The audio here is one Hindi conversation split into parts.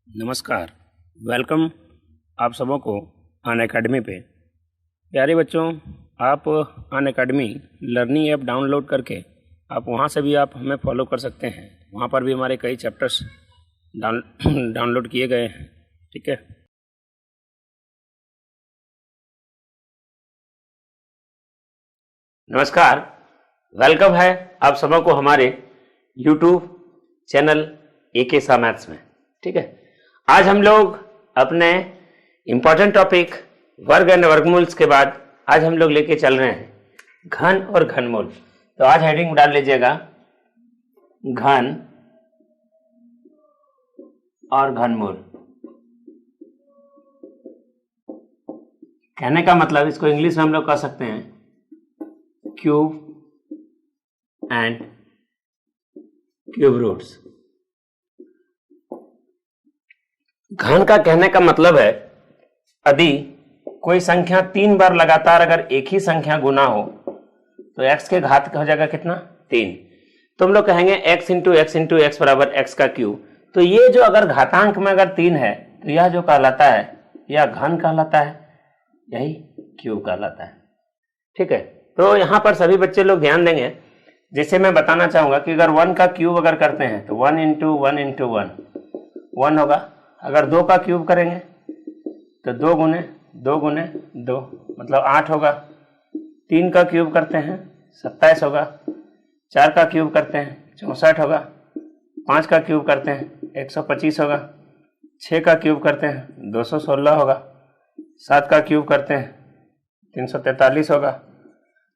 नमस्कार, वेलकम आप सबों को अनअकैडमी पे। प्यारे बच्चों, आप अनअकैडमी लर्निंग ऐप डाउनलोड करके आप वहाँ से भी आप हमें फॉलो कर सकते हैं। वहाँ पर भी हमारे कई चैप्टर्स डाउनलोड किए गए हैं। ठीक है, नमस्कार, वेलकम है आप सबों को हमारे YouTube चैनल AK सा मैथ्स में। ठीक है, आज हम लोग अपने इम्पॉर्टेंट टॉपिक वर्ग एंड वर्गमूल्स के बाद आज हम लोग लेके चल रहे हैं घन और घनमूल। तो आज हेडिंग डाल लीजिएगा घन और घनमूल। कहने का मतलब इसको इंग्लिश में हम लोग कह सकते हैं क्यूब एंड क्यूब रूट्स। घन का कहने का मतलब है यदि कोई संख्या 3 बार लगातार अगर एक ही संख्या गुना हो तो x के घात हो जाएगा कितना 3। तो हम लोग कहेंगे x इंटू एक्स बराबर x का क्यूब। तो ये जो अगर घातांक में अगर 3 है तो यह जो कहलाता है यह घन कहलाता है, यही क्यूब कहलाता है। ठीक है, तो यहाँ पर सभी बच्चे लोग ध्यान देंगे। जैसे मैं बताना चाहूंगा कि अगर 1 का क्यूब अगर करते हैं तो 1 इंटू 1 इंटू 1 होगा। अगर 2 का क्यूब करेंगे तो 2 गुने 2 गुने 2 मतलब 8 होगा। 3 का क्यूब करते हैं 27 होगा। 4 का क्यूब करते हैं 64 होगा। 5 का क्यूब करते हैं 125 होगा। 6 का क्यूब करते हैं 216 होगा। 7 का क्यूब करते हैं 343 होगा।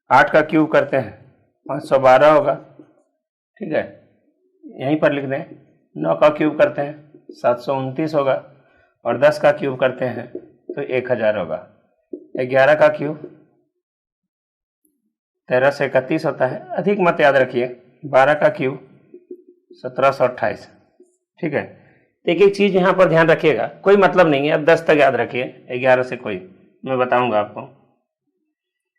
8 का क्यूब करते हैं 512 होगा। ठीक है, यहीं पर लिख दें। 9 का क्यूब करते हैं 729 होगा और 10 का क्यूब करते हैं तो 1000 होगा। 11 का क्यूब 13 से 31 होता है, अधिक मत याद रखिए। 12 का क्यूब 1728। ठीक है, एक एक चीज यहाँ पर ध्यान रखिएगा, कोई मतलब नहीं है, अब 10 तक याद रखिए। 11 से कोई मैं बताऊंगा आपको,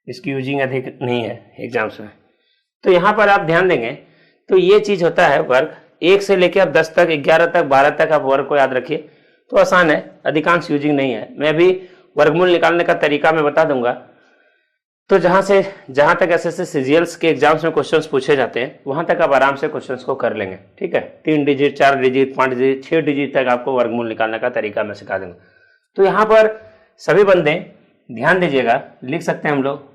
इसकी यूजिंग अधिक नहीं है एग्जाम्स में। तो यहाँ पर आप ध्यान देंगे तो ये चीज होता है वर्ग। 1 से लेकर आप 10 तक, 11 तक, 12 तक आप वर्ग को याद रखिए तो आसान है, अधिकांश यूजिंग नहीं है। मैं भी वर्गमूल निकालने का तरीका मैं बता दूंगा। तो जहां तक एसएससी सीजीएल्स के एग्जाम्स में क्वेश्चंस पूछे जाते हैं वहां तक आप आराम से क्वेश्चंस को कर लेंगे। ठीक है, 3 डिजिट, 4 डिजिट, 5 डिजिट, 6 डिजिट तक आपको वर्गमूल निकालने का तरीका मैं सिखा दूंगा। तो यहाँ पर सभी बंदे ध्यान दीजिएगा, लिख सकते हैं हम लोग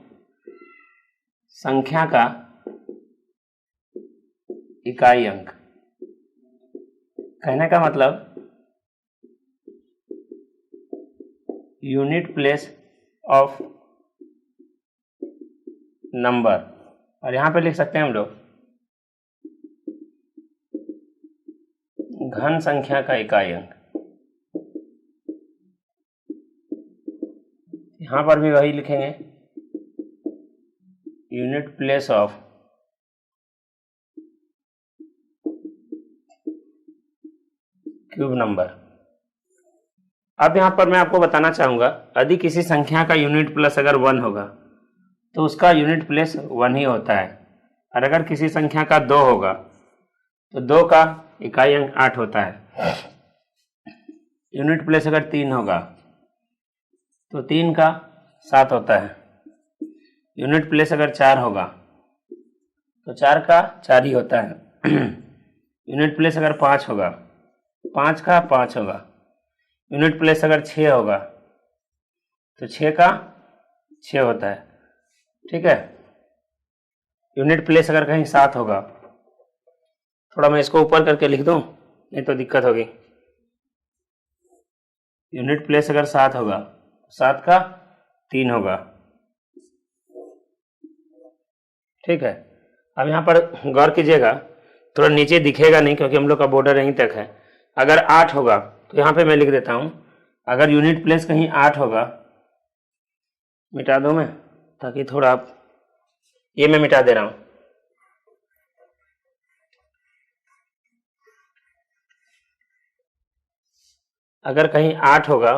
संख्या का इकाई अंक। कहने का मतलब यूनिट प्लेस ऑफ नंबर, और यहां पे लिख सकते हैं हम लोग घन संख्या का इकाई अंक। यहां पर भी वही लिखेंगे unit place of cube number. अब यहां पर मैं आपको बताना चाहूंगा यदि किसी संख्या का यूनिट प्लस अगर 1 होगा तो उसका यूनिट प्लेस 1 ही होता है, और अगर किसी संख्या का 2 होगा तो 2 का इकाई अंक 8 होता है। यूनिट प्लेस अगर 3 होगा तो 3 का 7 होता है। यूनिट प्लेस अगर 4 होगा तो 4 का 4 ही होता है। यूनिट प्लेस अगर 5 होगा 5 का 5 होगा। यूनिट प्लेस अगर 6 होगा तो 6 का 6 होता है। ठीक है, यूनिट प्लेस अगर कहीं 7 होगा, थोड़ा मैं इसको ऊपर करके लिख दूं नहीं तो दिक्कत होगी। यूनिट प्लेस अगर 7 होगा 7 का 3 होगा। ठीक है, अब यहां पर गौर कीजिएगा, थोड़ा नीचे दिखेगा नहीं क्योंकि हम लोग का बॉर्डर यहीं तक है। अगर 8 होगा तो यहां पे मैं लिख देता हूं, अगर यूनिट प्लेस कहीं 8 होगा, मिटा दूं मैं ताकि थोड़ा आप, ये मैं मिटा दे रहा हूं। अगर कहीं 8 होगा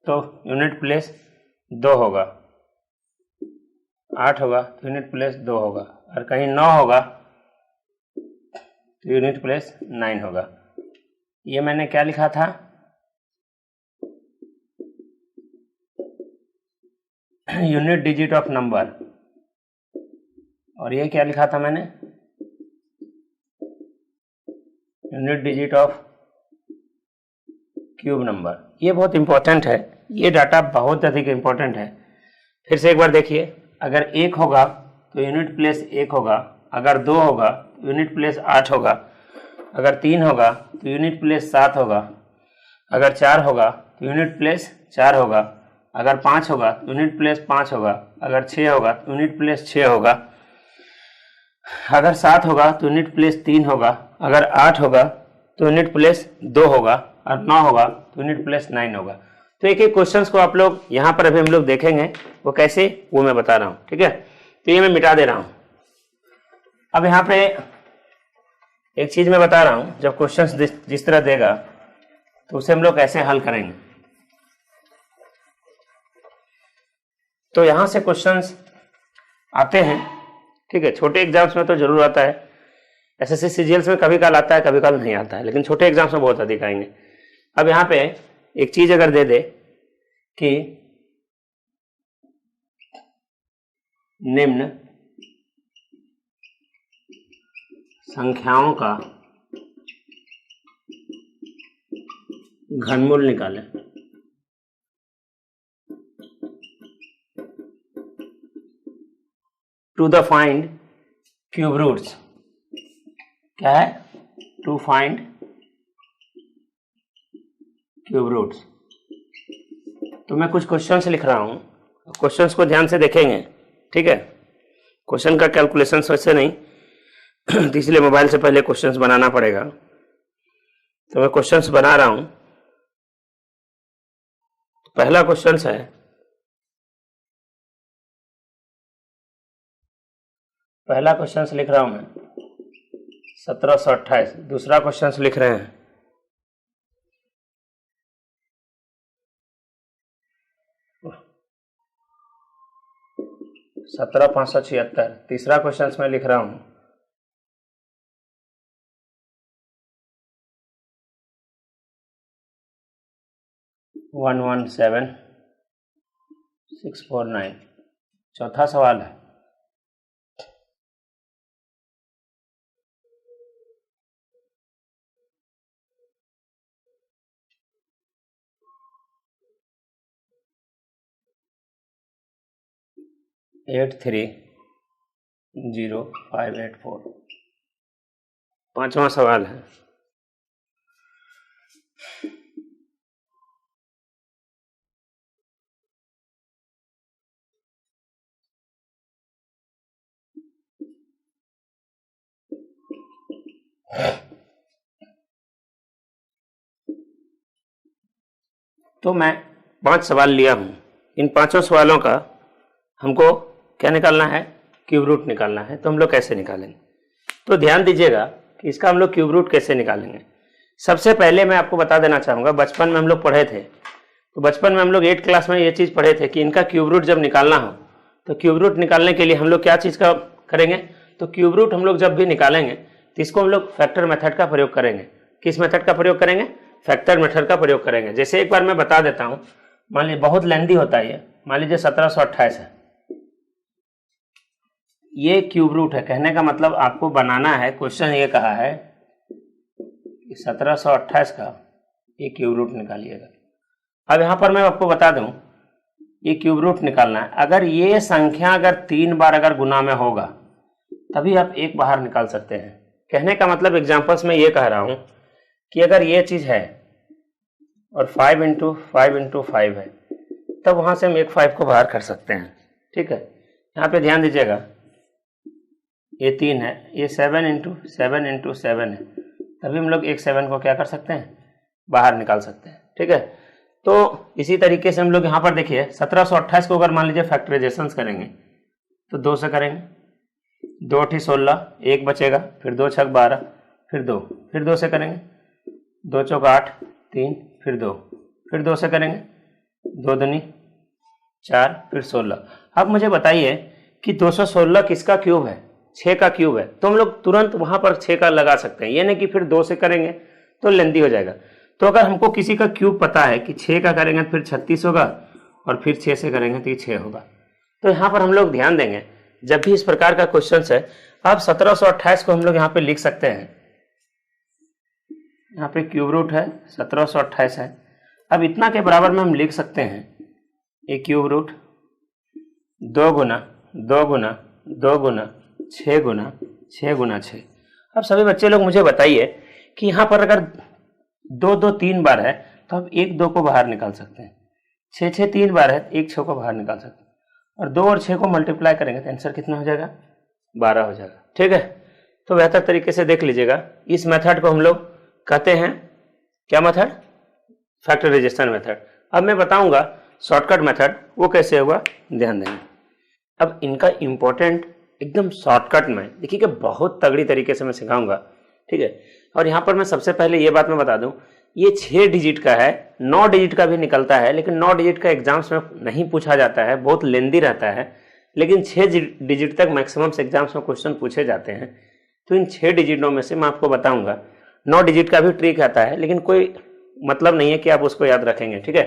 तो यूनिट प्लेस 2 होगा। 8 होगा तो यूनिट प्लेस 2 होगा, और कहीं 9 होगा तो यूनिट प्लेस 9 होगा। ये मैंने क्या लिखा था, यूनिट डिजिट ऑफ नंबर, और ये क्या लिखा था मैंने, unit digit of cube number. ये बहुत इंपॉर्टेंट है, ये डाटा बहुत अधिक इंपॉर्टेंट है। फिर से एक बार देखिए, अगर 1 होगा तो यूनिट प्लेस 1 होगा, अगर 2 होगा तो यूनिट प्लेस 8 होगा, अगर 3 होगा तो यूनिट प्लेस 7 होगा, अगर 4 होगा तो यूनिट प्लेस 4 होगा, अगर 5 होगा तो यूनिट प्लेस 5 होगा, अगर 6 होगा तो यूनिट प्लेस 6 होगा, अगर 7 होगा तो यूनिट प्लेस 3 होगा, अगर 8 होगा तो यूनिट प्लेस 2 होगा, और 9 होगा तो यूनिट प्लेस 9 होगा। तो एक एक क्वेश्चंस को आप लोग यहाँ पर अभी हम लोग देखेंगे, वो कैसे, वो मैं बता रहा हूँ, ठीक है। तो ये मैं मिटा दे रहा हूँ। अब यहाँ पे एक चीज मैं बता रहा हूँ, जब क्वेश्चंस जिस तरह देगा तो उसे हम लोग कैसे हल करेंगे। तो यहाँ से क्वेश्चंस आते हैं, ठीक है। छोटे एग्जाम्स में तो जरूर आता है, एसएससी सीजीएल्स में कभी काल आता है, कभी काल नहीं आता है, लेकिन छोटे एग्जाम्स में बहुत अधिक आएंगे। अब यहाँ पे एक चीज अगर दे दे कि निम्न संख्याओं का घनमूल निकालें, to the find cube roots, क्या है, टू फाइंड क्यूब रूट्स। तो मैं कुछ क्वेश्चंस लिख रहा हूं, क्वेश्चंस को ध्यान से देखेंगे, ठीक है। क्वेश्चन का कैलकुलेशन वैसे नहीं तो इसलिए मोबाइल से पहले क्वेश्चंस बनाना पड़ेगा। तो मैं क्वेश्चंस बना रहा हूं। पहला क्वेश्चन है, पहला क्वेश्चन लिख रहा हूं मैं 1728। दूसरा क्वेश्चन लिख रहे हैं 17,576। तीसरा क्वेश्चन मैं लिख रहा हूं 117,649। चौथा सवाल है, एट 30584। पांचवा सवाल है, तो मैं 5 सवाल लिया हूं। इन पांचों सवालों का हमको क्या निकालना है, क्यूब रूट निकालना है। तो हम लोग कैसे निकालेंगे, तो ध्यान दीजिएगा कि इसका हम लोग क्यूब रूट कैसे निकालेंगे। सबसे पहले मैं आपको बता देना चाहूंगा, बचपन में हम लोग पढ़े थे, तो बचपन में हम लोग 8 क्लास में ये चीज पढ़े थे कि इनका क्यूब रूट जब निकालना हो तो क्यूब रूट निकालने के लिए हम लोग क्या चीज का करेंगे, तो क्यूब रूट हम लोग जब भी निकालेंगे तो इसको हम लोग फैक्टर मेथड का प्रयोग करेंगे। किस मेथड का प्रयोग करेंगे, फैक्टर मेथड का प्रयोग करेंगे। जैसे एक बार मैं बता देता हूं, मान लीजिए बहुत लेंदी होता है ये, मान लीजिए 1728 है, ये क्यूब रूट है। कहने का मतलब आपको बनाना है, क्वेश्चन ये कहा है कि 1728 का ये क्यूब रूट निकालिएगा। अब यहां पर मैं आपको बता दूं, ये क्यूब रूट निकालना है। अगर ये संख्या अगर 3 बार अगर गुना में होगा तभी आप एक बाहर निकाल सकते हैं। कहने का मतलब एग्जांपल्स में ये कह रहा हूं कि अगर ये चीज है और 5 × 5 × 5 है, तब वहां से हम एक 5 को बाहर कर सकते हैं, ठीक है। यहाँ पे ध्यान दीजिएगा, ये 3 है, ये 7 × 7 × 7 है, तभी हम लोग एक 7 को क्या कर सकते हैं, बाहर निकाल सकते हैं, ठीक है। तो इसी तरीके से हम लोग यहाँ पर देखिए 1728 को अगर मान लीजिए फैक्टराइजेशन करेंगे तो 2 से करेंगे, 2 × 16, 1 बचेगा, फिर 2 × 6 12, फिर 2, फिर 2 से करेंगे, 2 × 4 8, 3, फिर 2, फिर 2 से करेंगे, 2 दूनी 4, फिर 16। अब मुझे बताइए कि 216 किसका क्यूब है, 6 का क्यूब है। तो हम लोग तुरंत वहां पर 6 का लगा सकते हैं, ये नहीं कि फिर 2 से करेंगे तो लेंदी हो जाएगा। तो अगर हमको किसी का क्यूब पता है कि 6 का करेंगे तो फिर 36 होगा, और फिर 6 से करेंगे तो ये 6 होगा। तो यहाँ पर हम लोग ध्यान देंगे जब भी इस प्रकार का क्वेश्चन है, अब 1728 को हम लोग यहाँ पे लिख सकते हैं। यहाँ पे क्यूब रूट है 1728 है। अब इतना के बराबर में हम लिख सकते हैं ये क्यूब रूट 2 गुना 2 गुना 2 गुना 6 गुना 6 गुना 6। अब सभी बच्चे लोग मुझे बताइए कि यहाँ पर अगर 2 2 3 बार है तो हम 1 2 को बाहर निकाल सकते हैं, 6 6 3 बार है 1 6 को बाहर निकाल सकते हैं, और 2 और 6 को मल्टीप्लाई करेंगे तो आंसर कितना हो जाएगा? 12 हो जाएगा। ठीक है, तो बेहतर तरीके से देख लीजिएगा। इस मेथड को हम लोग कहते हैं क्या मेथड? Factorisation method. अब मैं बताऊंगा शॉर्टकट मेथड, वो कैसे होगा ध्यान देंगे। अब इनका इंपॉर्टेंट एकदम शॉर्टकट में देखिए कि बहुत तगड़ी तरीके से मैं सिखाऊंगा। ठीक है, और यहाँ पर मैं सबसे पहले ये बात मैं बता दूं, ये 6 डिजिट का है, 9 डिजिट का भी निकलता है, लेकिन 9 डिजिट का एग्जाम्स में नहीं पूछा जाता है, बहुत लेंदी रहता है। लेकिन 6 डिजिट तक मैक्सिमम एग्जाम्स में क्वेश्चन पूछे जाते हैं। तो इन 6 डिजिटों में से मैं आपको बताऊंगा। 9 डिजिट का भी ट्रिक आता है, लेकिन कोई मतलब नहीं है कि आप उसको याद रखेंगे। ठीक है,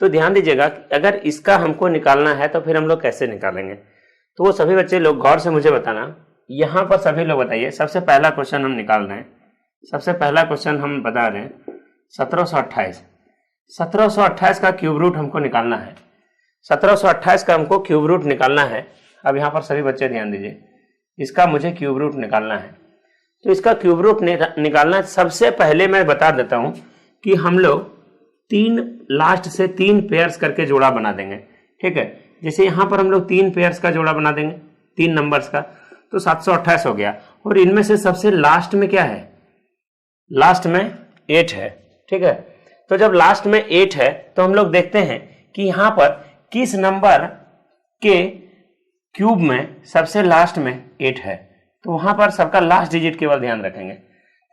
तो ध्यान दीजिएगा, अगर इसका हमको निकालना है तो फिर हम लोग कैसे निकालेंगे, तो वो सभी बच्चे लोग गौर से मुझे बताना। यहाँ पर सभी लोग बताइए, सबसे पहला क्वेश्चन हम निकाल रहे हैं। सबसे पहला क्वेश्चन हम बता रहे हैं 1728। 1728 का क्यूब रूट हमको निकालना है। 1728 का हमको क्यूब रूट निकालना है। अब यहाँ पर सभी बच्चे ध्यान दीजिए, इसका मुझे क्यूब रूट निकालना है। तो इसका क्यूब रूट निकालना है। सबसे पहले मैं बता देता हूँ कि हम लोग 3 लास्ट से 3 पेयर्स करके जोड़ा बना देंगे। ठीक है, जैसे यहाँ पर हम लोग 3 पेयर्स का जोड़ा बना देंगे 3 नंबर्स का, तो 728 हो गया। और इनमें से सबसे लास्ट में क्या है? लास्ट में 8 है। ठीक है, तो जब लास्ट में 8 है तो हम लोग देखते हैं कि यहाँ पर किस नंबर के क्यूब में सबसे लास्ट में 8 है, तो वहां पर सबका लास्ट डिजिट केवल ध्यान रखेंगे।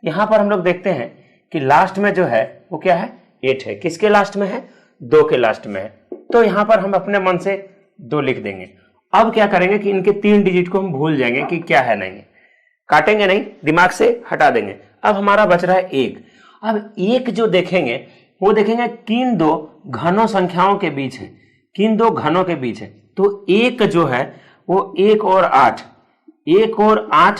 यहाँ पर हम लोग देखते हैं कि लास्ट में जो है वो क्या है? 8 है। किसके लास्ट में है? 2 के लास्ट में है। तो यहाँ पर हम अपने मन से 2 लिख देंगे। अब क्या करेंगे कि इनके 3 डिजिट को हम भूल जाएंगे कि क्या है, नहीं काटेंगे, नहीं दिमाग से हटा देंगे। अब हमारा बच रहा है 1। अब 1 जो देखेंगे वो देखेंगे किन 2 घनों संख्याओं के बीच है, किन 2 घनों के बीच है। तो 1 जो है वो 1 और 8, 1 और 8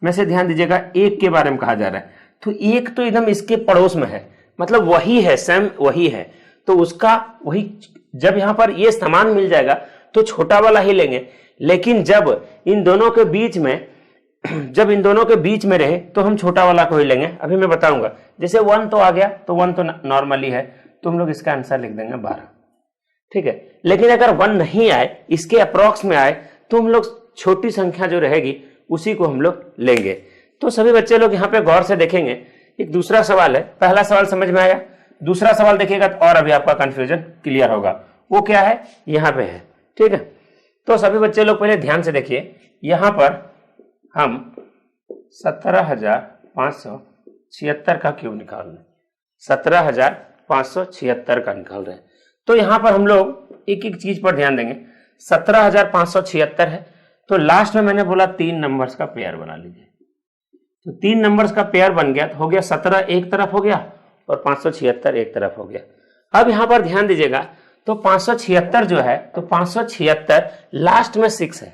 में से ध्यान दीजिएगा 1 के बारे में कहा जा रहा है। तो 1 तो एकदम इसके पड़ोस में है, मतलब वही है, सेम वही है। तो उसका वही, जब यहां पर ये समान मिल जाएगा तो छोटा वाला ही लेंगे। लेकिन जब इन दोनों के बीच में रहे तो हम छोटा वाला को ही लेंगे। अभी मैं बताऊंगा। जैसे 1 तो आ गया, तो 1 तो नॉर्मली है, तो हम लोग इसका आंसर लिख देंगे 12। ठीक है, लेकिन अगर 1 नहीं आए, इसके अप्रोक्स में आए, तो हम लोग छोटी संख्या जो रहेगी उसी को हम लोग लेंगे। तो सभी बच्चे लोग यहाँ पे गौर से देखेंगे। एक दूसरा सवाल है, पहला सवाल समझ में आया, दूसरा सवाल देखिएगा तो और अभी आपका कंफ्यूजन क्लियर होगा। वो क्या है? यहाँ पे है। ठीक है, तो सभी बच्चे लोग पहले ध्यान से देखिए। यहाँ पर हम 17,576 का क्यूब निकाल रहे हैं, 17,576 का निकाल रहे हैं। तो यहाँ पर हम लोग एक एक चीज पर ध्यान देंगे। 17,576 है, तो लास्ट में मैंने बोला 3 नंबर्स का पेयर बना लीजिए। तो 3 नंबर्स का पेयर बन गया, तो हो गया 17 एक तरफ हो गया और 576 एक तरफ हो गया। अब यहां पर ध्यान दीजिएगा, तो 576 जो है, तो 576 लास्ट में 6 है,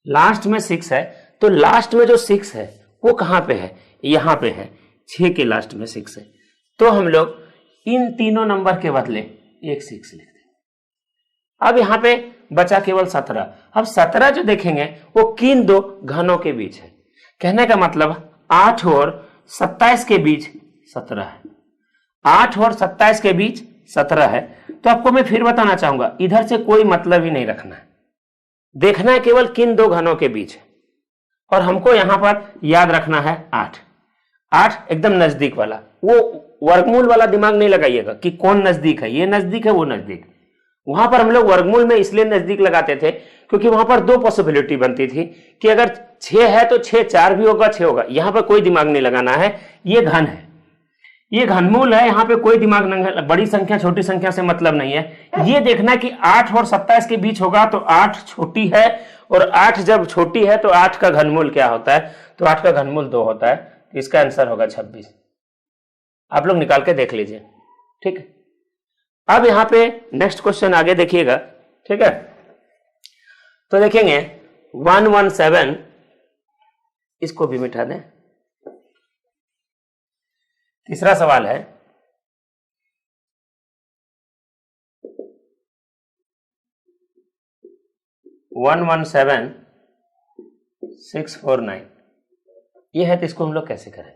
लास्ट में 6 है। तो लास्ट में जो 6 है वो कहां पे है? यहां पे है, 6 के लास्ट में 6 है। तो हम लोग इन तीनों नंबर के बदले एक 6 लिख दें। अब यहां पे बचा केवल 17। अब 17 जो देखेंगे वो किन 2 घनों के बीच है। कहने का मतलब 8 और 27 के बीच 17 है, 8 और 27 के बीच 17 है। तो आपको मैं फिर बताना चाहूंगा, इधर से कोई मतलब ही नहीं रखना है, देखना है केवल किन 2 घनों के बीच है। और हमको यहां पर याद रखना है 8 एकदम नजदीक वाला। वो वर्गमूल वाला दिमाग नहीं लगाइएगा कि कौन नजदीक है, ये नजदीक है वो नजदीक। वहां पर हम लोग वर्गमूल में इसलिए नजदीक लगाते थे क्योंकि वहां पर 2 पॉसिबिलिटी बनती थी कि अगर 6 है तो 6 4 भी होगा, 6 होगा। यहां पर कोई दिमाग नहीं लगाना है, ये घन है, ये घनमूल है, यहाँ पे कोई दिमाग नहीं, बड़ी संख्या छोटी संख्या से मतलब नहीं है। ये देखना कि 8 और 27 के बीच होगा तो 8 छोटी है, और 8 जब छोटी है तो 8 का घनमूल क्या होता है? तो 8 का घनमूल 2 होता है। तो इसका आंसर होगा 26। आप लोग निकाल के देख लीजिए। ठीक है, अब यहां पे नेक्स्ट क्वेश्चन आगे देखिएगा, ठीक है। तो देखेंगे 117, इसको भी मिटा दें। तीसरा सवाल है 117,649, ये है, तो इसको हम लोग कैसे करें।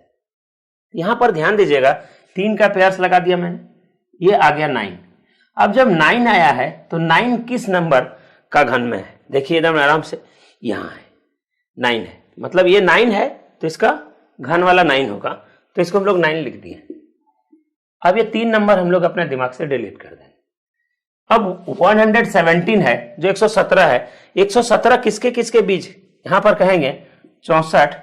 यहां पर ध्यान दीजिएगा, 3 का पेयर्स लगा दिया मैंने, ये आ गया 9। अब जब 9 आया है तो 9 किस नंबर का घन में है, देखिए एकदम आराम से, यहां है 9 है, मतलब ये 9 है तो इसका घन वाला 9 होगा, तो इसको हम लोग 9 लिख दिए। अब ये 3 नंबर हम लोग अपने दिमाग से डिलीट कर देंगे। अब 117 है जो 117 है, 117 किसके किसके बीच, यहां पर कहेंगे 64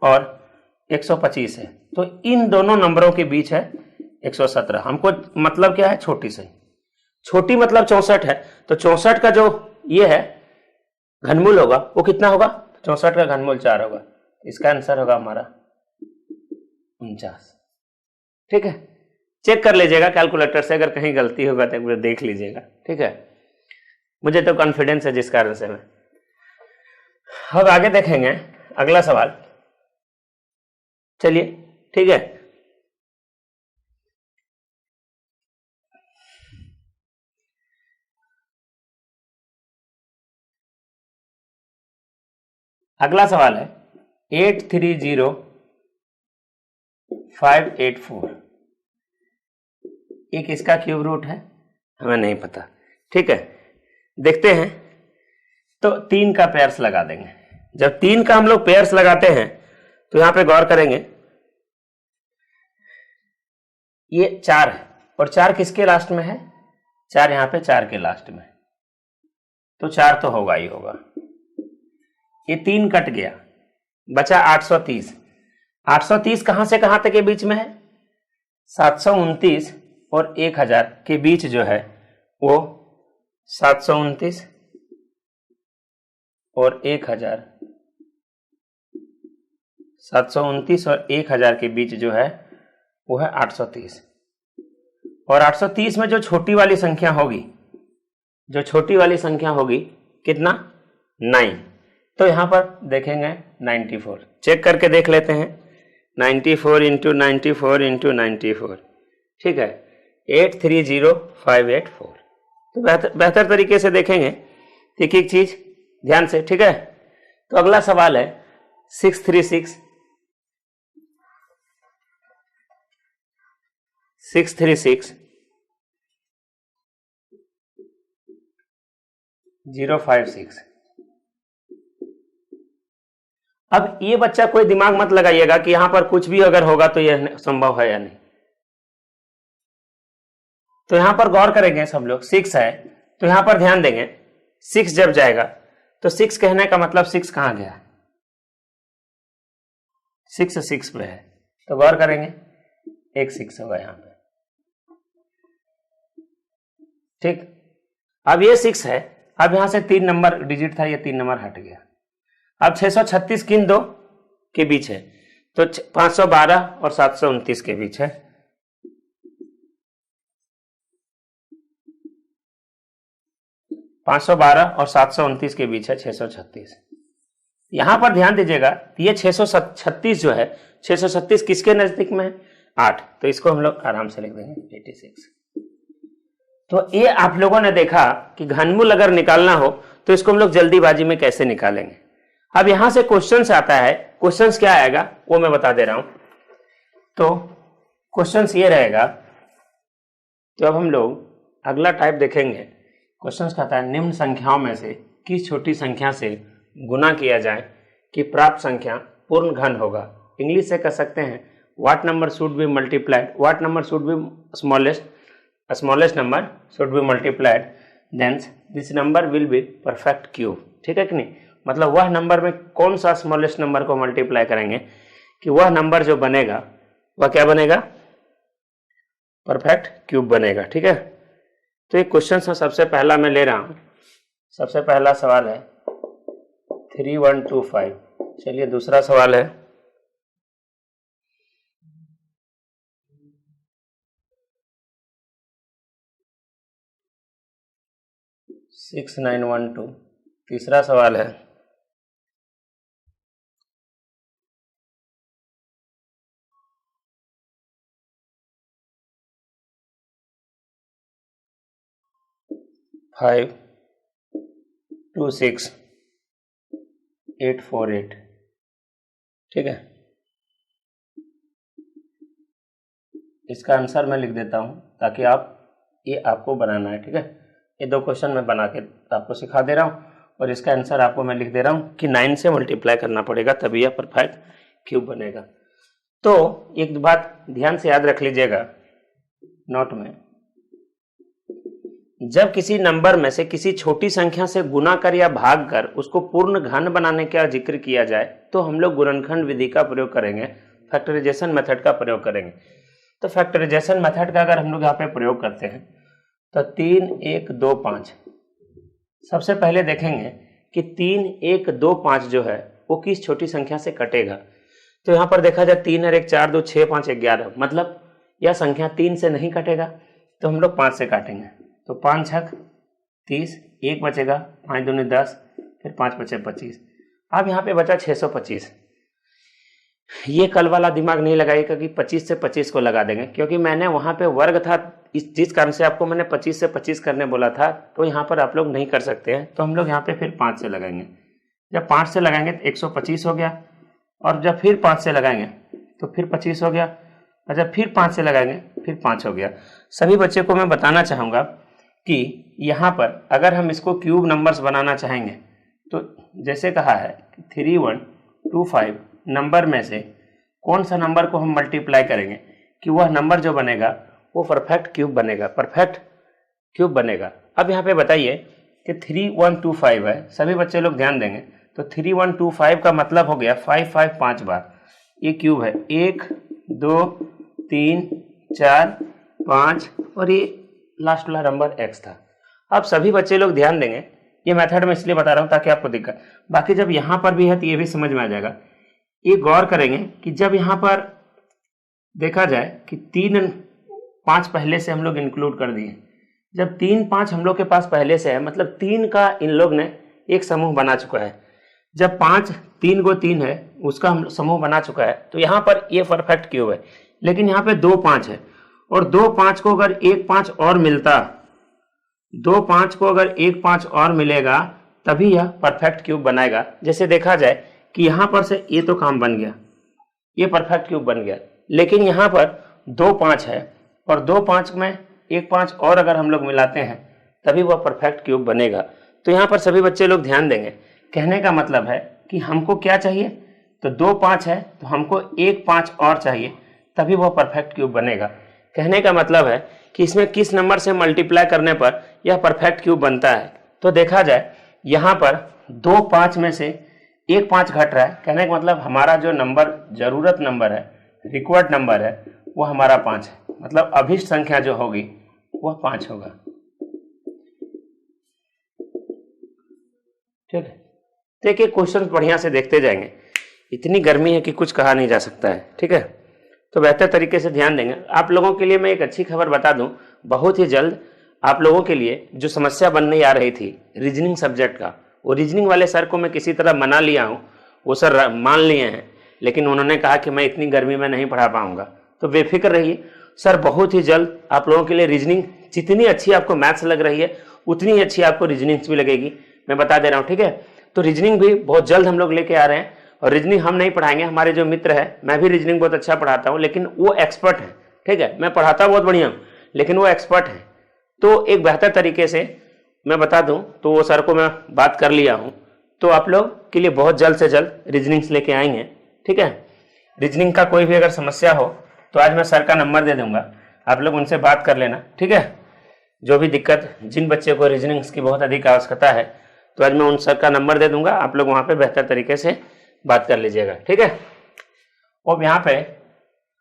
और 125 है, तो इन दोनों नंबरों के बीच है 117। हमको मतलब क्या है, छोटी से छोटी मतलब 64 है, तो 64 का जो ये है घनमूल होगा वो कितना होगा, 64 का घनमूल 4 होगा, इसका आंसर होगा हमारा 49। ठीक है, चेक कर लीजिएगा कैलकुलेटर से, अगर कहीं गलती होगा तो एक बार देख लीजिएगा, ठीक है। मुझे तो कॉन्फिडेंस है जिस कारण से मैं। अब आगे देखेंगे अगला सवाल, चलिए ठीक है। अगला सवाल है 830584, एक इसका क्यूब रूट है, हमें नहीं पता, ठीक है। देखते हैं, तो 3 का पेयर्स लगा देंगे। जब 3 का हम लोग पेयर्स लगाते हैं तो यहां पे गौर करेंगे, ये 4 है और 4 किसके लास्ट में है, 4 यहां पे 4 के लास्ट में, तो 4 तो होगा ही होगा। ये 3 कट गया, बचा 830। 830 कहां से कहां तक के बीच में है, 729 और 1000 के बीच जो है वो 729 और 1000, 729 और 1000 के बीच जो है वो है 830। और 830 में जो छोटी वाली संख्या होगी, जो छोटी वाली संख्या होगी कितना, 9, तो यहां पर देखेंगे 94, चेक करके देख लेते हैं, 94 इंटू 94 इंटू 94, ठीक है, 830584। तो बेहतर तरीके से देखेंगे एक एक चीज ध्यान से, ठीक है। तो अगला सवाल है 636 056। अब ये बच्चा कोई दिमाग मत लगाइएगा कि यहां पर कुछ भी अगर होगा तो यह संभव है या नहीं। तो यहां पर गौर करेंगे सब लोग, 6 है तो यहां पर ध्यान देंगे, 6 जब जाएगा तो 6 कहने का मतलब 6 कहां गया, 6 पे है, तो गौर करेंगे एक 6 होगा यहां पे, ठीक। अब ये 6 है, अब यहां से 3 नंबर डिजिट था, ये 3 नंबर हट गया। अब 636 किन दो के बीच है, तो 512 और 729 के बीच है। और 729 के बीच है 636। यहां पर ध्यान दीजिएगा, ये 636 जो है, 636 किसके नजदीक में है, 8, तो इसको हम लोग आराम से लिख देंगे 86। तो ये आप लोगों ने देखा कि घनमूल अगर निकालना हो तो इसको हम लोग जल्दीबाजी में कैसे निकालेंगे। अब यहां से क्वेश्चंस आता है, क्वेश्चंस क्या आएगा वो मैं बता दे रहा हूं। तो क्वेश्चंस ये रहेगा, तो अब हम लोग अगला टाइप देखेंगे। क्वेश्चंस कहता है निम्न संख्याओं में से किस छोटी संख्या से गुना किया जाए कि प्राप्त संख्या पूर्ण घन होगा। इंग्लिश से कह सकते हैं what number should be multiplied, what number should be smallest number should be multiplied, then this number will be perfect cube. ठीक है कि नहीं, मतलब वह नंबर में कौन सा स्मॉलेस्ट नंबर को मल्टीप्लाई करेंगे कि वह नंबर जो बनेगा वह क्या बनेगा, परफेक्ट क्यूब बनेगा। ठीक है, तो एक क्वेश्चन सबसे पहला मैं ले रहा हूं। सबसे पहला सवाल है 3125। चलिए दूसरा सवाल है 6912। तीसरा सवाल है 526848। ठीक है, इसका आंसर मैं लिख देता हूं ताकि ये आपको बनाना है। ठीक है, ये 2 क्वेश्चन मैं बना के आपको सिखा दे रहा हूं और इसका आंसर आपको मैं लिख दे रहा हूं कि 9 से मल्टीप्लाई करना पड़ेगा तभी यह परफेक्ट क्यूब बनेगा। तो एक बात ध्यान से याद रख लीजिएगा नोट में, जब किसी नंबर में से किसी छोटी संख्या से गुना कर या भाग कर उसको पूर्ण घन बनाने का जिक्र किया जाए तो हम लोग गुणनखंड विधि का प्रयोग करेंगे, फैक्टराइजेशन मेथड का प्रयोग करेंगे। तो फैक्टराइजेशन मेथड का अगर हम लोग यहाँ पे प्रयोग करते हैं तो 3 1 2 5, सबसे पहले देखेंगे कि 3 1 2 5 जो है वो किस छोटी संख्या से कटेगा। तो यहाँ पर देखा जाए 3 और 1 4 2 6 5 11, मतलब यह संख्या 3 से नहीं कटेगा तो हम लोग 5 से काटेंगे। तो 5 छक 30, 1 बचेगा, 5 दूनी 10, फिर 5 बचे 25। अब यहाँ पे बचा 625। ये कल वाला दिमाग नहीं लगाइएगा कि 25 से 25 को लगा देंगे, क्योंकि मैंने वहां पे वर्ग था, जिस कारण से आपको मैंने 25 से 25 करने बोला था, तो यहाँ पर आप लोग नहीं कर सकते हैं। तो हम लोग यहाँ पे फिर 5 से लगाएंगे। जब 5 से लगाएंगे तो 125 हो गया, और जब फिर 5 से लगाएंगे तो फिर 25 हो गया, और जब फिर 5 से लगाएंगे फिर 5 हो गया। सभी बच्चे को मैं बताना चाहूँगा कि यहाँ पर अगर हम इसको क्यूब नंबर्स बनाना चाहेंगे तो जैसे कहा है 3125 नंबर में से कौन सा नंबर को हम मल्टीप्लाई करेंगे कि वह नंबर जो बनेगा वो परफेक्ट क्यूब बनेगा, परफेक्ट क्यूब बनेगा। अब यहाँ पे बताइए कि 3125 है, सभी बच्चे लोग ध्यान देंगे। तो 3125 का मतलब हो गया 5 5 5 बार, ये क्यूब है। 1 2 3 4 5 और ये लास्ट वाला नंबर x था। अब सभी बच्चे लोग ध्यान देंगे, ये मेथड में इसलिए बता रहा हूँ ताकि आपको दिक्कत, बाकी जब यहाँ पर भी है तो ये भी समझ में आ जाएगा। ये गौर करेंगे कि जब यहाँ पर देखा जाए कि 3 5 पहले से हम लोग इंक्लूड कर दिए, जब 3 5 हम लोग के पास पहले से है, मतलब 3 का इन लोग ने एक समूह बना चुका है। जब 5 3 को 3 है उसका हम समूह बना चुका है, तो यहाँ पर ये परफेक्ट क्यूब है। लेकिन यहाँ पे 2 5 है, और 2 5 को अगर 1 5 और मिलता, 2 5 को अगर 1 5 और मिलेगा तभी यह परफेक्ट क्यूब बनाएगा। जैसे देखा जाए कि यहां पर से ये तो काम बन गया, ये परफेक्ट क्यूब बन गया, लेकिन यहां पर 2 5 है और 2 5 में 1 5 और अगर हम लोग मिलाते हैं तभी वह परफेक्ट क्यूब बनेगा। तो यहां पर सभी बच्चे लोग ध्यान देंगे। कहने का मतलब है कि हमको क्या चाहिए, तो 2 5 है तो हमको 1 5 और चाहिए तभी वह परफेक्ट क्यूब बनेगा। कहने का मतलब है कि इसमें किस नंबर से मल्टीप्लाई करने पर यह परफेक्ट क्यूब बनता है। तो देखा जाए यहाँ पर 2 5 में से 1 5 घट रहा है, कहने का मतलब हमारा जो नंबर जरूरत नंबर है, रिक्वायर्ड नंबर है, वो हमारा 5 है, मतलब अभिष्ट संख्या जो होगी वह 5 होगा। ठीक है, देखिए क्वेश्चन बढ़िया से देखते जाएंगे, इतनी गर्मी है कि कुछ कहा नहीं जा सकता है। ठीक है, तो बेहतर तरीके से ध्यान देंगे। आप लोगों के लिए मैं एक अच्छी खबर बता दूं, बहुत ही जल्द आप लोगों के लिए जो समस्या बनने आ रही थी रीजनिंग सब्जेक्ट का, वो रीजनिंग वाले सर को मैं किसी तरह मना लिया हूं, वो सर मान लिए हैं, लेकिन उन्होंने कहा कि मैं इतनी गर्मी में नहीं पढ़ा पाऊंगा। तो बेफिक्र रहिए, सर बहुत ही जल्द आप लोगों के लिए रीजनिंग, जितनी अच्छी आपको मैथ्स लग रही है उतनी ही अच्छी आपको रीजनिंग भी लगेगी, मैं बता दे रहा हूँ। ठीक है, तो रीजनिंग भी बहुत जल्द हम लोग लेके आ रहे हैं, और रीजनिंग हम नहीं पढ़ाएंगे, हमारे जो मित्र है, मैं भी रीजनिंग बहुत अच्छा पढ़ाता हूँ, लेकिन वो एक्सपर्ट है। ठीक है, मैं पढ़ाता बहुत बढ़िया हूँ लेकिन वो एक्सपर्ट है। तो एक बेहतर तरीके से मैं बता दूं, तो वो सर को मैं बात कर लिया हूं, तो आप लोग के लिए बहुत जल्द से जल्द रीजनिंग्स लेके आएंगे। ठीक है, रीजनिंग का कोई भी अगर समस्या हो तो आज मैं सर का नंबर दे दूंगा, आप लोग उनसे बात कर लेना। ठीक है, जो भी दिक्कत, जिन बच्चे को रीजनिंग्स की बहुत अधिक आवश्यकता है, तो आज मैं उन सर का नंबर दे दूंगा, आप लोग वहां पे बेहतर तरीके से बात कर लीजिएगा। ठीक है, और यहाँ पे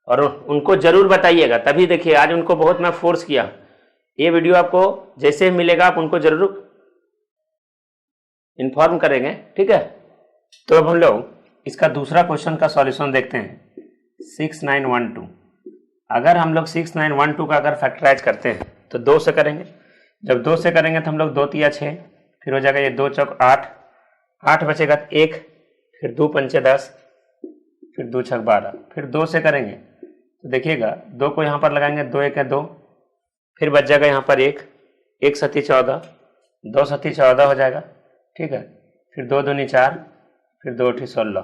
और उनको जरूर बताइएगा, तभी देखिए आज उनको बहुत मैं फोर्स किया। ये वीडियो आपको जैसे मिलेगा आप उनको जरूर इन्फॉर्म करेंगे। ठीक है, तो अब हम लोग इसका दूसरा क्वेश्चन का सॉल्यूशन देखते हैं। 6912, अगर हम लोग 6912 का अगर फैक्टराइज करते हैं तो 2 से करेंगे, जब 2 से करेंगे तो हम लोग 2 तिया 6, फिर हो जाएगा ये 2 चौक 8, 8 बचेगा 1, फिर 2 पंचे 10, फिर 2 छक 12, फिर 2 से करेंगे तो देखिएगा 2 को यहाँ पर लगाएंगे, 2 1 है 2, फिर बच जाएगा यहाँ पर 1, 1 सती 14, 2 सती 14 हो जाएगा, ठीक है। फिर 2 दूनी 4, फिर 2 अठी 16।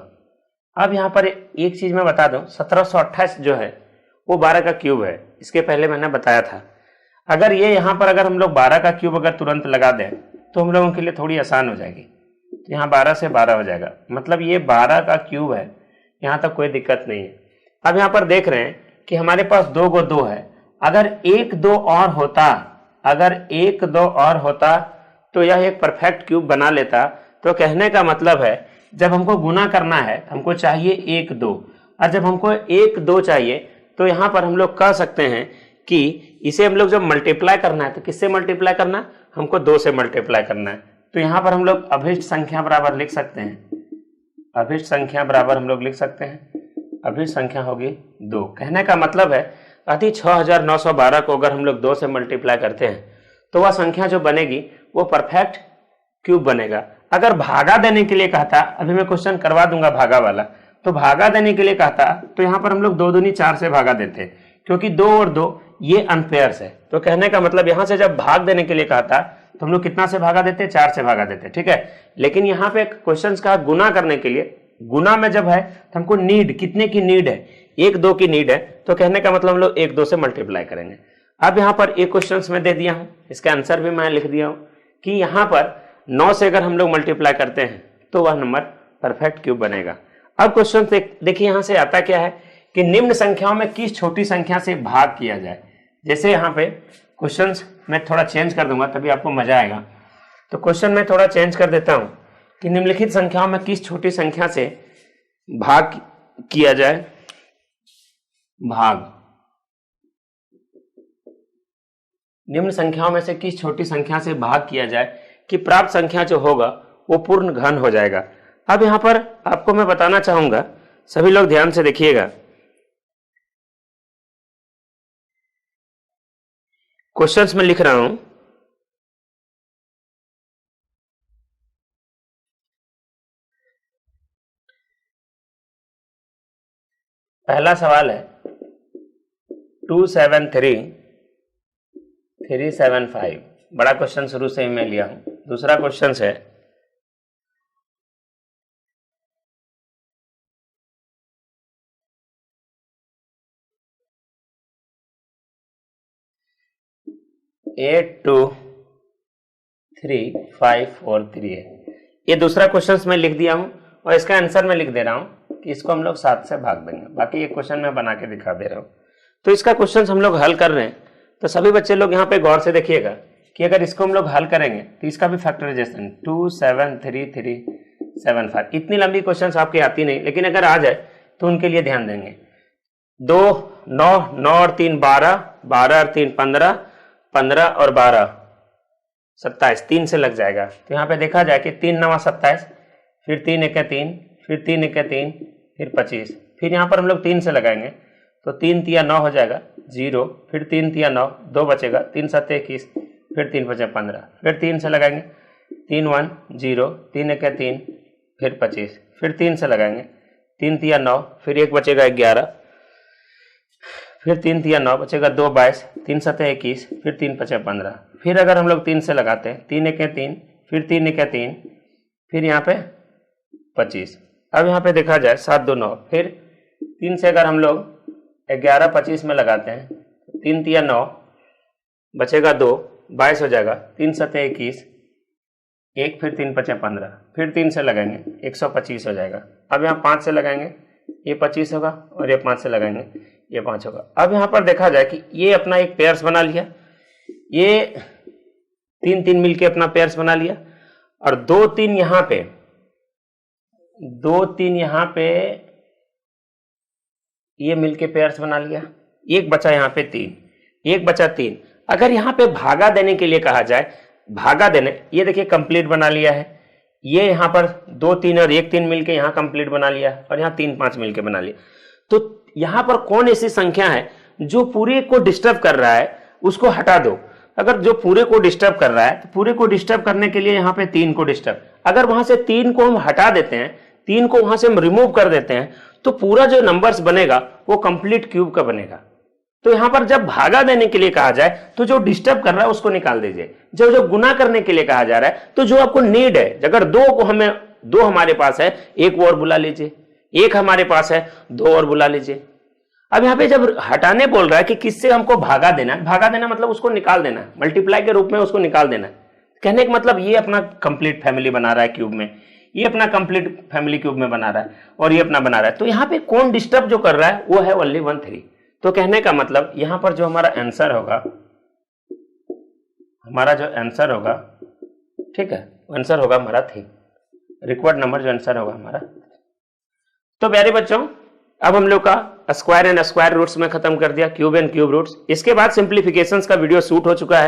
अब यहाँ पर एक चीज मैं बता दूं, 1728 जो है वो 12 का क्यूब है, इसके पहले मैंने बताया था। अगर ये यहाँ पर अगर हम लोग 12 का क्यूब अगर तुरंत लगा दें तो हम लोगों के लिए थोड़ी आसान हो जाएगी। तो यहाँ 12 से 12 हो जाएगा, मतलब ये 12 का क्यूब है, यहाँ तक कोई दिक्कत नहीं है। अब यहाँ पर देख रहे हैं कि हमारे पास 2 को 2 है, अगर 1 2 और होता, अगर 1 2 और होता तो यह एक परफेक्ट क्यूब बना लेता। तो कहने का मतलब है जब हमको गुना करना है हमको चाहिए 1 2, और जब हमको 1 2 चाहिए तो यहाँ पर हम लोग कह सकते हैं कि इसे हम लोग जब मल्टीप्लाई करना है तो किससे मल्टीप्लाई करना है, हमको 2 से मल्टीप्लाई करना है। तो यहाँ पर हम लोग अभिष्ट संख्या बराबर लिख सकते हैं, अभिष्ट संख्या बराबर हम लोग लिख सकते हैं, अभिष्ट संख्या होगी 2। कहने का मतलब है यदि 6912 को अगर हम लोग 2 से मल्टीप्लाई करते हैं तो वह संख्या जो बनेगी वो परफेक्ट क्यूब बनेगा। अगर भागा देने के लिए कहता, अभी मैं क्वेश्चन करवा दूंगा भागा वाला, तो भागा देने के लिए कहता तो यहाँ पर हम लोग 2 दूनी 4 से भागा देते, क्योंकि 2 और 2 ये अनपेयर्स है। तो कहने का मतलब यहाँ से जब भाग देने के लिए कहता तो हम लोग कितना से भागा देते, 4 से भागा देते, ठीक है। लेकिन यहाँ पे क्वेश्चन का गुना करने के लिए, गुना में जब है तो हमको नीड, कितने की नीड है, 1 2 की नीड है, तो कहने का मतलब हम लोग 1 2 से मल्टीप्लाई करेंगे। अब यहाँ पर एक क्वेश्चन में दे दिया हूँ, इसका आंसर भी मैं लिख दिया हूँ कि यहाँ पर 9 से अगर हम लोग मल्टीप्लाई करते हैं तो वह नंबर परफेक्ट क्यूब बनेगा। अब क्वेश्चन देखिए यहाँ से आता क्या है कि निम्न संख्याओं में किस छोटी संख्या से भाग किया जाए। जैसे यहाँ पे क्वेश्चन मैं थोड़ा चेंज कर दूंगा तभी आपको मजा आएगा। तो क्वेश्चन में थोड़ा चेंज कर देता हूँ कि निम्नलिखित संख्याओं में किस छोटी संख्या से भाग किया जाए, भाग, निम्न संख्याओं में से किस छोटी संख्या से भाग किया जाए कि प्राप्त संख्या जो होगा वो पूर्ण घन हो जाएगा। अब यहां पर आपको मैं बताना चाहूंगा, सभी लोग ध्यान से देखिएगा, क्वेश्चंस में लिख रहा हूं, पहला सवाल है 273,375, बड़ा क्वेश्चन शुरू से ही मैं लिया हूं। दूसरा क्वेश्चन है 823543 है। ये दूसरा क्वेश्चन मैं लिख दिया हूं और इसका आंसर मैं लिख दे रहा हूं कि इसको हम लोग 7 से भाग देंगे। बाकी ये क्वेश्चन मैं बना के दिखा दे रहा हूं। तो इसका क्वेश्चन हम लोग हल कर रहे हैं, तो सभी बच्चे लोग यहाँ पे गौर से देखिएगा कि अगर इसको हम लोग हल करेंगे तो इसका भी फैक्टराइजेशन 273,375, इतनी लंबी क्वेश्चन आपकी आती नहीं, लेकिन अगर आ जाए तो उनके लिए ध्यान देंगे। 2 9 9 और 3 12, 12 और 3 15, 15 और 12 27, 3 से लग जाएगा। तो यहाँ पे देखा जाए कि 3 9 27, फिर 3 1 3, फिर 3 1 3, फिर 25, फिर यहाँ पर हम लोग 3 से लगाएंगे तो 3 तिया 9 हो जाएगा 0, फिर 3 तिया 9, 2 बचेगा, 3 7 21, फिर 3 5 15, फिर 3 से लगाएंगे 3 1 0, 3 1 3, फिर 25, फिर 3 से लगाएंगे 3 तिया 9, फिर 1 बचेगा 11, फिर 3 तिया 9 बचेगा 2 22, 3 7 21, फिर 3 5 15, फिर अगर हम लोग 3 से लगाते हैं 3 1 3, फिर 3 1 3, फिर यहाँ पे 25। अब यहाँ पे देखा जाए 7 2 9, फिर 3 से अगर हम लोग 11 25 में लगाते हैं 3 तिया 9 बचेगा 2 22 हो जाएगा, 3 7 21, 1, फिर 3 5 15, फिर 3 से लगाएंगे 125 हो जाएगा। अब यहाँ 5 से लगाएंगे ये 25 होगा और ये 5 से लगाएंगे ये 5 होगा। अब यहाँ पर देखा जाए कि ये अपना एक पेयर्स बना लिया, ये 3 3 मिलके अपना पेयर्स बना लिया, और 2 3 यहाँ पे, 2 3 यहाँ पे ये मिलके पेयर्स बना लिया, एक बचा यहाँ पे 3, एक बचा 3। अगर यहाँ पे भागा देने के लिए कहा जाए, भागा देने, ये देखिए कंप्लीट बना लिया है, ये यहाँ पर 2 3 और 1 3 मिलके यहाँ कंप्लीट बना लिया, और यहाँ 3 5 मिलके बना लिया। तो यहाँ पर कौन ऐसी संख्या है जो पूरे को डिस्टर्ब कर रहा है, उसको हटा दो। अगर जो पूरे को डिस्टर्ब कर रहा है तो पूरे को डिस्टर्ब करने के लिए यहाँ पे 3 को डिस्टर्ब, अगर वहां से 3 को हम हटा देते हैं, 3 को वहां से हम रिमूव कर देते हैं, तो पूरा जो नंबर्स बनेगा वो कंप्लीट क्यूब का बनेगा। तो यहां पर जब भागा देने के लिए कहा जाए तो जो डिस्टर्ब कर रहा है उसको निकाल दीजिए, जो गुना करने के लिए कहा जा रहा है तो जो आपको नीड है, अगर 2 हमारे पास है, 1 और बुला लीजिए, 1 हमारे पास है, 2 और बुला लीजिए। अब यहाँ पे जब हटाने बोल रहा है कि किससे हमको भागा देना है, भागा देना मतलब उसको निकाल देना है, मल्टीप्लाई के रूप में उसको निकाल देना है। कहने का मतलब ये अपना कंप्लीट फैमिली बना रहा है क्यूब में, ये अपना कंप्लीट फैमिली क्यूब में बना रहा है और ये अपना बना रहा है। तो यहाँ पे कौन डिस्टर्ब जो कर रहा है वो है ओनली 1 3। तो कहने का मतलब यहां पर जो हमारा आंसर होगा, ठीक है, आंसर होगा हमारा 3, रिक्वायर्ड नंबर जो आंसर होगा हमारा। तो प्यारे बच्चों, अब हम लोग का स्क्वायर एंड स्क्वायर रूट्स में खत्म कर दिया, क्यूब एंड क्यूब रूट्स। इसके बाद सिंप्लीफिकेशंस का वीडियो शूट हो चुका है,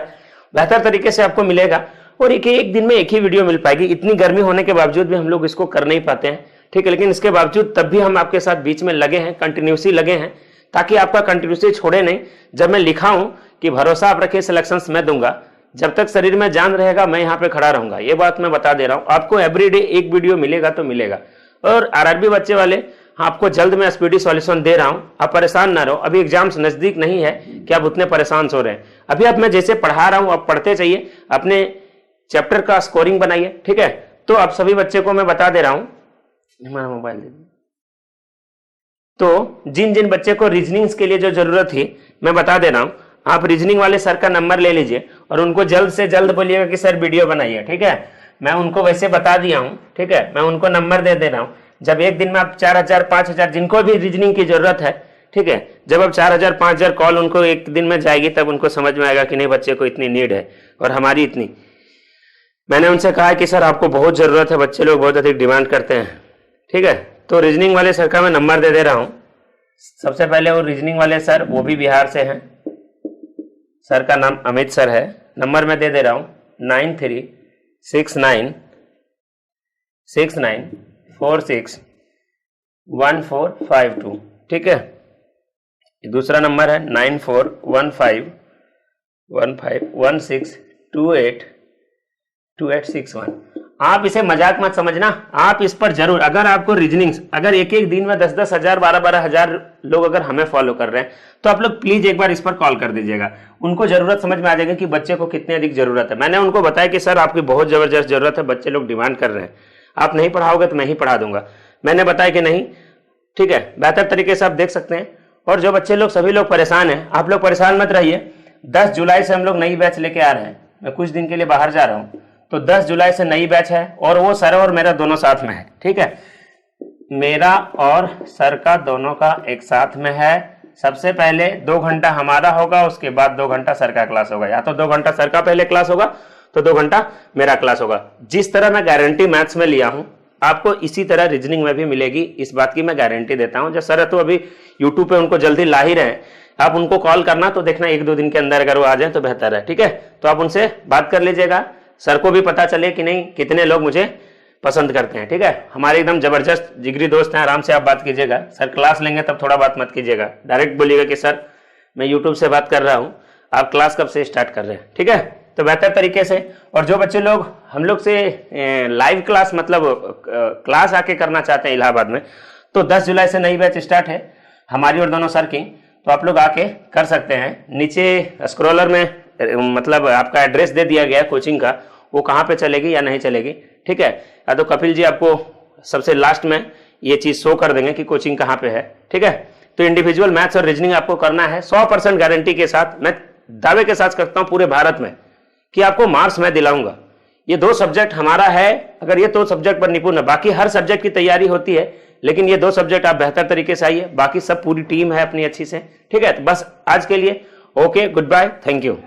बेहतर तरीके से आपको मिलेगा और एक दिन में एक ही वीडियो मिल पाएगी। इतनी गर्मी होने के बावजूद भी हम लोग इसको कर नहीं पाते हैं, ठीक है, लेकिन इसके बावजूद तब भी हम आपके साथ बीच में लगे हैं, कंटिन्यूसली लगे हैं, ताकि आपका कंटिन्यूसली छोड़े नहीं। जब मैं लिखा हूं कि भरोसा आप रखिए सिलेक्शंस मैं दूंगा, जब तक शरीर में जान रहेगा मैं यहाँ पे खड़ा रहूंगा, ये बात मैं बता दे रहा हूं। आपको एवरीडे एक वीडियो मिलेगा तो मिलेगा। और आरआरबी बच्चे वाले, आपको जल्द में स्पीडी सॉल्यूशन दे रहा हूं, आप परेशान ना रहो। अभी एग्जाम्स नजदीक नहीं है कि आप उतने परेशान हो रहे हैं। अभी आप मैं जैसे पढ़ा रहा हूं आप पढ़ते चाहिए, अपने चैप्टर का स्कोरिंग बनाइए, ठीक है। तो आप सभी बच्चे को मैं बता दे रहा हूं, हमारा मोबाइल दे। तो जिन जिन बच्चे को रीजनिंग्स के लिए जो जरूरत थी मैं बता दे रहा हूं, आप रीजनिंग वाले सर का नंबर ले लीजिए और उनको जल्द से जल्द बोलिएगा कि सर वीडियो बनाइए, ठीक है। मैं उनको वैसे बता दिया हूं, ठीक है, मैं उनको नंबर दे रहा हूं। जब एक दिन में आप 4000 5000 जिनको भी रीजनिंग की जरूरत है, ठीक है, जब अब 4000 5000 कॉल उनको एक दिन में जाएगी, तब उनको समझ में आएगा कि नहीं बच्चे को इतनी नीड है और हमारी इतनी। मैंने उनसे कहा कि सर आपको बहुत जरूरत है, बच्चे लोग बहुत अधिक डिमांड करते हैं, ठीक है। तो रीजनिंग वाले सर का मैं नंबर दे रहा हूं। सबसे पहले वो रीजनिंग वाले सर, वो भी बिहार से हैं, सर का नाम अमित सर है। नंबर मैं दे रहा हूं 936969461452, ठीक है। दूसरा नंबर है 9415162861। आप इसे मजाक मत समझना, आप इस पर जरूर, अगर आपको रीजनिंग्स, अगर एक दिन में 10 हजार 12 हजार लोग अगर हमें फॉलो कर रहे हैं तो आप लोग प्लीज एक बार इस पर कॉल कर दीजिएगा। उनको जरूरत समझ में आ जाएगी कि बच्चे को कितनी अधिक जरूरत है। मैंने उनको बताया कि सर आपकी बहुत जबरदस्त जरूरत है, बच्चे लोग डिमांड कर रहे हैं, आप नहीं पढ़ाओगे तो मैं ही पढ़ा दूंगा। मैंने बताया कि नहीं, ठीक है, बेहतर तरीके से आप देख सकते हैं। और जो बच्चे लोग, सभी लोग परेशान हैं, आप लोग परेशान मत रहिए। 10 जुलाई से हम लोग नई बैच लेके आ रहे हैं, मैं कुछ दिन के लिए बाहर जा रहा हूँ, तो 10 जुलाई से नई बैच है और वो सर और मेरा दोनों साथ में है, ठीक है। मेरा और सर का दोनों का एक साथ में है। सबसे पहले 2 घंटा हमारा होगा, उसके बाद 2 घंटा सर का क्लास होगा, या तो 2 घंटा सर का पहले क्लास होगा तो 2 घंटा मेरा क्लास होगा। जिस तरह मैं गारंटी मैथ्स में लिया हूं, आपको इसी तरह रीजनिंग में भी मिलेगी, इस बात की मैं गारंटी देता हूं। जो सर है तो अभी यूट्यूब पे उनको जल्दी ला ही रहे हैं, आप उनको कॉल करना तो देखना 1-2 दिन के अंदर अगर वो आ जाए तो बेहतर है, ठीक है। तो आप उनसे बात कर लीजिएगा, सर को भी पता चले कि नहीं कितने लोग मुझे पसंद करते हैं, ठीक है। हमारे एकदम जबरदस्त जिगरी दोस्त हैं, आराम से आप बात कीजिएगा। सर क्लास लेंगे तब थोड़ा बात मत कीजिएगा, डायरेक्ट बोलिएगा कि सर मैं यूट्यूब से बात कर रहा हूं, आप क्लास कब से स्टार्ट कर रहे हैं, ठीक है। तो बेहतर तरीके से, और जो बच्चे लोग हम लोग से लाइव क्लास मतलब क्लास आके करना चाहते हैं इलाहाबाद में, तो 10 जुलाई से नई बैच स्टार्ट है हमारी और दोनों सर की, तो आप लोग आके कर सकते हैं। नीचे स्क्रॉलर में मतलब आपका एड्रेस दे दिया गया है कोचिंग का, वो कहाँ पे चलेगी या नहीं चलेगी, ठीक है। या तो कपिल जी आपको सबसे लास्ट में ये चीज शो कर देंगे कि कोचिंग कहाँ पे है, ठीक है। तो इंडिविजुअल मैथ्स और रीजनिंग आपको करना है 100% गारंटी के साथ। मैं दावे के साथ करता हूँ पूरे भारत में कि आपको मार्क्स मैं दिलाऊंगा। ये 2 सब्जेक्ट हमारा है, अगर ये 2 सब्जेक्ट पर निपुण है, बाकी हर सब्जेक्ट की तैयारी होती है, लेकिन ये 2 सब्जेक्ट आप बेहतर तरीके से आइए, बाकी सब पूरी टीम है अपनी अच्छी से, ठीक है। तो बस आज के लिए okay, good bye, thank you.